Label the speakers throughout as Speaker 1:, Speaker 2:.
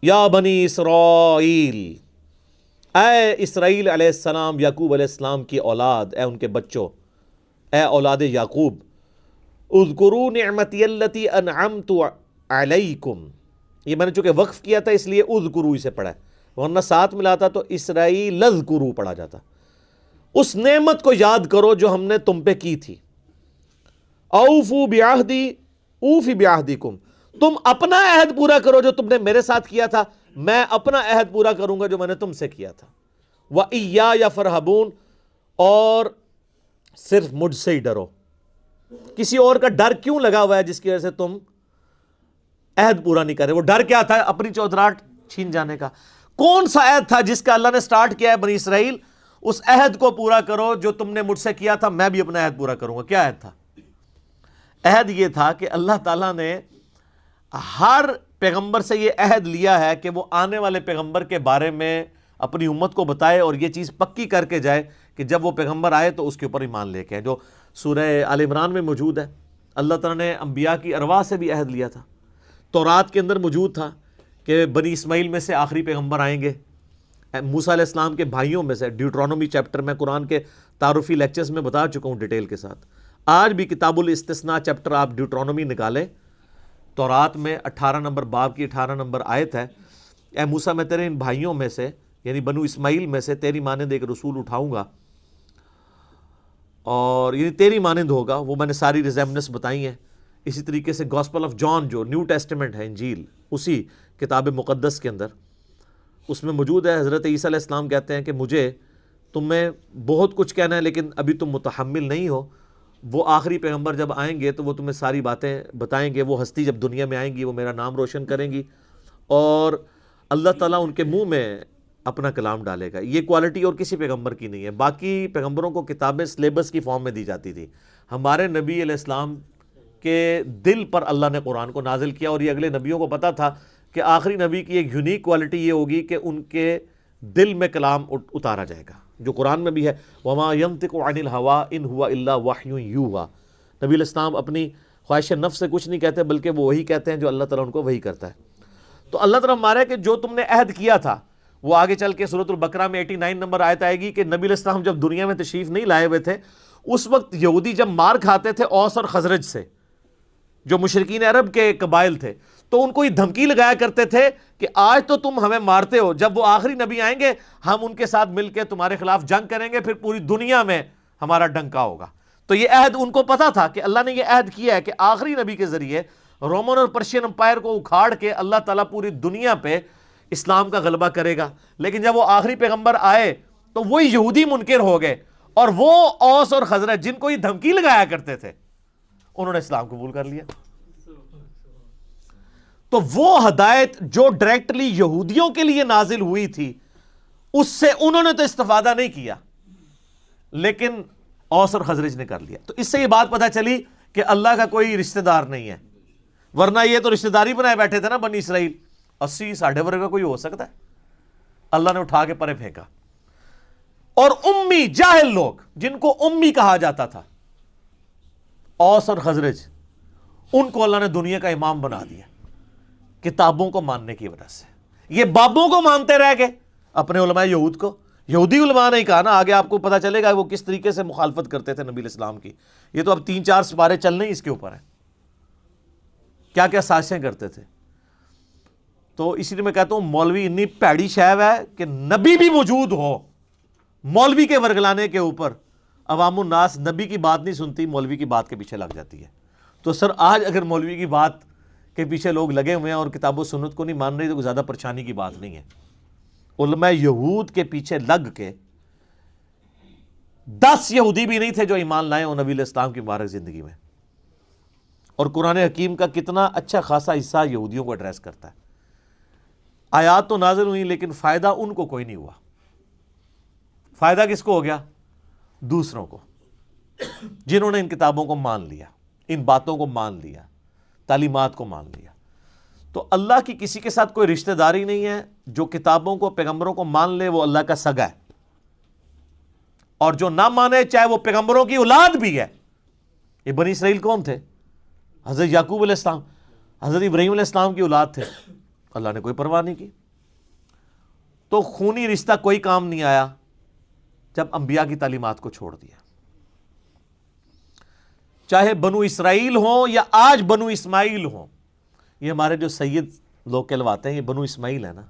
Speaker 1: یا بنی اسرائیل، اے اسرائیل علیہ السلام، یعقوب علیہ السلام کی اولاد، اے ان کے بچوں، اے اولاد یعقوب، اذکروا نعمتی التی انعمت علیکم، یہ میں نے چونکہ وقف کیا تھا اس لیے اذکروا اسے پڑھا ہے، ورنہ ساتھ ملاتا تو اسرائیل اذکروا پڑھا جاتا۔ اس نعمت کو یاد کرو جو ہم نے تم پہ کی تھی۔ اوفوا بعہدی اوفی بعہدکم، تم اپنا عہد پورا کرو جو تم نے میرے ساتھ کیا تھا، میں اپنا عہد پورا کروں گا جو میں نے تم سے کیا تھا۔ وَإِيَّايَ فَارْهَبُونَ، اور صرف مجھ سے ہی ڈرو۔ کسی اور کا ڈر کیوں لگا ہوا ہے جس کی وجہ سے تم عہد پورا نہیں کر رہے؟ وہ ڈر کیا تھا؟ اپنی چودراہٹ چھین جانے کا۔ کون سا عہد تھا جس کا اللہ نے سٹارٹ کیا ہے بنی اسرائیل؟ اس عہد کو پورا کرو جو تم نے مجھ سے کیا تھا، میں بھی اپنا عہد پورا کروں گا۔ کیا عہد تھا؟ عہد یہ تھا کہ اللہ تعالیٰ نے ہر پیغمبر سے یہ عہد لیا ہے کہ وہ آنے والے پیغمبر کے بارے میں اپنی امت کو بتائے اور یہ چیز پکی کر کے جائے کہ جب وہ پیغمبر آئے تو اس کے اوپر ایمان لے کے آئے، جو سورہ آل عمران میں موجود ہے۔ اللہ تعالیٰ نے انبیاء کی ارواح سے بھی عہد لیا تھا۔ تورات کے اندر موجود تھا کہ بنی اسماعیل میں سے آخری پیغمبر آئیں گے، موسیٰ علیہ السلام کے بھائیوں میں سے۔ ڈیوٹرانومی چیپٹر میں قرآن کے تعارفی لیکچرز میں بتا چکا ہوں ڈیٹیل کے ساتھ۔ آج بھی کتاب الاستثناء چیپٹر آپ ڈیوٹرانومی نکالیں، تورات میں 18 نمبر باب کی 18 نمبر آیت ہے، اے موسیٰ میں تیرے ان بھائیوں میں سے یعنی بنو اسماعیل میں سے تیری مانند ایک رسول اٹھاؤں گا، اور یعنی تیری مانند ہوگا۔ وہ میں نے ساری ریزیمنس بتائی ہیں۔ اسی طریقے سے گاسپل آف جان جو نیو ٹیسٹمنٹ ہے، انجیل، اسی کتاب مقدس کے اندر اس میں موجود ہے۔ حضرت عیسیٰ علیہ السلام کہتے ہیں کہ مجھے تمہیں بہت کچھ کہنا ہے لیکن ابھی تم متحمل نہیں ہو، وہ آخری پیغمبر جب آئیں گے تو وہ تمہیں ساری باتیں بتائیں گے۔ وہ ہستی جب دنیا میں آئیں گی وہ میرا نام روشن کریں گی، اور اللہ تعالیٰ ان کے منہ میں اپنا کلام ڈالے گا۔ یہ کوالٹی اور کسی پیغمبر کی نہیں ہے۔ باقی پیغمبروں کو کتابیں سلیبس کی فارم میں دی جاتی تھی، ہمارے نبی علیہ السلام کے دل پر اللہ نے قرآن کو نازل کیا، اور یہ اگلے نبیوں کو پتا تھا کہ آخری نبی کی ایک یونیک کوالٹی یہ ہوگی کہ ان کے دل میں کلام اتارا جائے گا، جو قرآن میں بھی ہے، وَمَا يَنطِقُ عَنِ الْهَوَىٰ إِنْ هُوَ إِلَّا وَحْيٌ يُوحَىٰ۔ نبی علیہ السلام اپنی خواہش نفس سے کچھ نہیں کہتے بلکہ وہ وہی کہتے ہیں جو اللہ تعالیٰ ان کو وہی کرتا ہے۔ تو اللہ تعالیٰ ہمارا ہے کہ جو تم نے عہد کیا تھا، وہ آگے چل کے سورۃ البقرہ میں 89 نمبر آیت آئے گی کہ نبی علیہ السلام جب دنیا میں تشریف نہیں لائے ہوئے تھے، اس وقت یہودی جب مار کھاتے تھے اوس اور خزرج سے، جو مشرکین عرب کے قبائل تھے، تو ان کو یہ دھمکی لگایا کرتے تھے کہ آج تو تم ہمیں مارتے ہو، جب وہ آخری نبی آئیں گے ہم ان کے ساتھ مل کے تمہارے خلاف جنگ کریں گے، پھر پوری دنیا میں ہمارا ڈنکا ہوگا۔ تو یہ عہد ان کو پتا تھا کہ اللہ نے یہ عہد کیا ہے کہ آخری نبی کے ذریعے رومن اور پرشین امپائر کو اکھاڑ کے اللہ تعالیٰ پوری دنیا پہ اسلام کا غلبہ کرے گا۔ لیکن جب وہ آخری پیغمبر آئے تو وہی یہودی منکر ہو گئے، اور وہ اوس اور خزرج جن کو یہ دھمکی لگایا کرتے تھے انہوں نے اسلام قبول کر لیا۔ تو وہ ہدایت جو ڈائریکٹلی یہودیوں کے لیے نازل ہوئی تھی اس سے انہوں نے تو استفادہ نہیں کیا، لیکن اوس اور خزرج نے کر لیا۔ تو اس سے یہ بات پتہ چلی کہ اللہ کا کوئی رشتہ دار نہیں ہے، ورنہ یہ تو رشتہ داری بنائے بیٹھے تھے نا بنی اسرائیل۔ 80 ساڑھے ورگا کوئی ہو سکتا ہے؟ اللہ نے اٹھا کے پرے پھینکا۔ اور امی جاہل لوگ جن کو امی کہا جاتا تھا، اوس اور خزرج، ان کو اللہ نے دنیا کا امام بنا دیا کتابوں کو ماننے کی وجہ سے۔ یہ بابوں کو مانتے رہ گئے، اپنے علماء یہود کو۔ یہودی علماء نے کہا نا، آگے آپ کو پتہ چلے گا وہ کس طریقے سے مخالفت کرتے تھے نبی علیہ السلام کی۔ یہ تو اب 3-4 سپارے چلنے ہی اس کے اوپر ہیں، کیا کیا سازشیں کرتے تھے۔ تو اسی لیے میں کہتا ہوں مولوی اتنی پیڑی شیو ہے کہ نبی بھی موجود ہو، مولوی کے ورگلانے کے اوپر عوام الناس نبی کی بات نہیں سنتی، مولوی کی بات کے پیچھے لگ جاتی ہے۔ تو سر آج اگر مولوی کی بات کے پیچھے لوگ لگے ہوئے ہیں اور کتاب و سنت کو نہیں مان رہے تو کوئی زیادہ پریشانی کی بات نہیں ہے۔ علماء یہود کے پیچھے لگ کے 10 یہودی بھی نہیں تھے جو ایمان لائے اور نبی علیہ السلام کی مبارک زندگی میں۔ اور قرآن حکیم کا کتنا اچھا خاصا حصہ یہودیوں کو ایڈریس کرتا ہے۔ آیات تو نازل ہوئی لیکن فائدہ ان کو کوئی نہیں ہوا۔ فائدہ کس کو ہو گیا؟ دوسروں کو، جنہوں نے ان کتابوں کو مان لیا، ان باتوں کو مان لیا، تعلیمات کو مان لیا۔ تو اللہ کی کسی کے ساتھ کوئی رشتہ داری نہیں ہے۔ جو کتابوں کو، پیغمبروں کو مان لے وہ اللہ کا سگا ہے، اور جو نہ مانے چاہے وہ پیغمبروں کی اولاد بھی ہے۔ یہ بنی اسرائیل کون تھے؟ حضرت یعقوب علیہ السلام، حضرت ابراہیم علیہ السلام کی اولاد تھے۔ اللہ نے کوئی پرواہ نہیں کی. تو خونی رشتہ کوئی کام نہیں آیا جب انبیاء کی تعلیمات کو چھوڑ دیا. چاہے بنو اسرائیل ہوں یا آج بنو اسماعیل ہوں. یہ ہمارے جو سید لوگ کہلواتے ہیں یہ بنو اسماعیل ہے نا,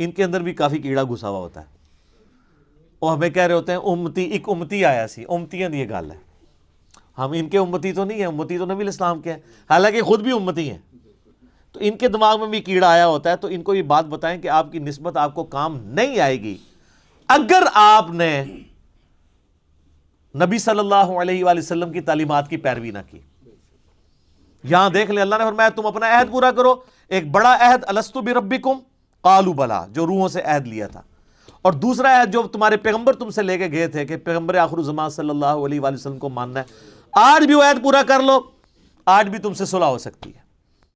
Speaker 1: ان کے اندر بھی کافی کیڑا گھسا ہوا ہوتا ہے. وہ ہمیں کہہ رہے ہوتے ہیں امتی, ایک امتی آیا سی, امتیاں دی یہ گل ہے. ہم ان کے امتی تو نہیں ہیں, امتی تو نبی علیہ السلام کے ہیں, حالانکہ خود بھی امتی ہیں. تو ان کے دماغ میں بھی کیڑا آیا ہوتا ہے. تو ان کو یہ بات بتائیں کہ آپ کی نسبت آپ کو کام نہیں آئے گی اگر آپ نے نبی صلی اللہ علیہ وآلہ وسلم کی تعلیمات کی پیروی نہ کی. یہاں دیکھ لیں اللہ نے فرمایا تم اپنا عہد پورا کرو. ایک بڑا عہد الستو بربکم قالوا بلا, جو روحوں سے عہد لیا تھا, اور دوسرا عہد جو تمہارے پیغمبر تم سے لے کے گئے تھے کہ پیغمبر آخر الزمان صلی اللہ علیہ وآلہ وسلم کو ماننا ہے. آج بھی وہ عہد پورا کر لو, آج بھی تم سے صلح ہو سکتی ہے.